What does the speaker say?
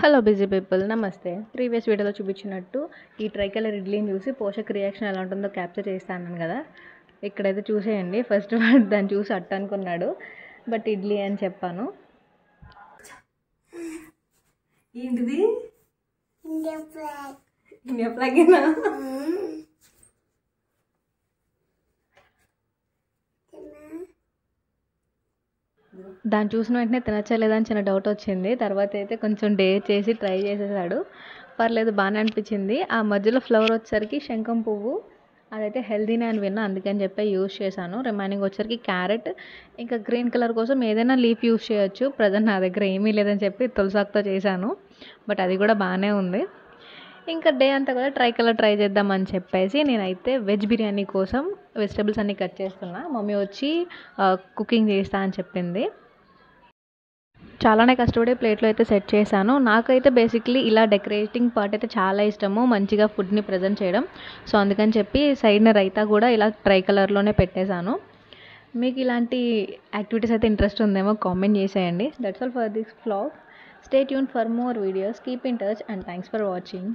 Hello busy people, నమస్తే. Previous వీడియోలో చూపించినట్టు ఈ ట్రై కలర్ ఇడ్లీని చూసి పోషక్ రియాక్షన్ ఎలా ఉంటుందో క్యాప్చర్ చేస్తాను కదా. ఇక్కడైతే చూసేయండి. ఫస్ట్ వాడు దాన్ని చూసి అట్ట అనుకున్నాడు, బట్ ఇడ్లీ అని చెప్పాను. ఏంటిది? India flag. దాన్ని చూసిన వెంటనే తినచ్చలేదని చిన్న డౌట్ వచ్చింది. తర్వాత అయితే కొంచెం డేర్ చేసి ట్రై చేసేసాడు. పర్లేదు, బాగానే అనిపించింది. ఆ మధ్యలో ఫ్లవర్ వచ్చేసరికి శంఖం పువ్వు, అదైతే హెల్దీనే అని విన్నా, అందుకని చెప్పి యూస్ చేశాను. రిమైనింగ్ వచ్చేసరికి క్యారెట్, ఇంకా గ్రీన్ కలర్ కోసం ఏదైనా లీఫ్ యూస్ చేయొచ్చు. ప్రజెంట్ నా దగ్గర ఏమీ లేదని చెప్పి తులసాకుతో చేశాను, బట్ అది కూడా బాగానే ఉంది. ఇంకా డే అంతా కూడా ట్రై చేద్దామని చెప్పేసి నేనైతే వెజ్ బిర్యానీ కోసం వెజిటబుల్స్ అన్నీ కట్ చేస్తున్నా. మమ్మీ వచ్చి కుకింగ్ చేస్తా అని చెప్పింది. చాలానే కష్టపడి ప్లేట్లో అయితే సెట్ చేశాను. నాకైతే బేసిక్లీ ఇలా డెకరేటింగ్ పార్ట్ అయితే చాలా ఇష్టము, మంచిగా ఫుడ్ని ప్రజెంట్ చేయడం. సో అందుకని చెప్పి సైడ్న రైతా కూడా ఇలా ట్రై కలర్లోనే పెట్టేశాను. మీకు ఇలాంటి యాక్టివిటీస్ అయితే ఇంట్రెస్ట్ ఉందేమో కామెంట్ చేసేయండి. That's all for this vlog. Stay tuned for more videos. Keep in touch and thanks for watching.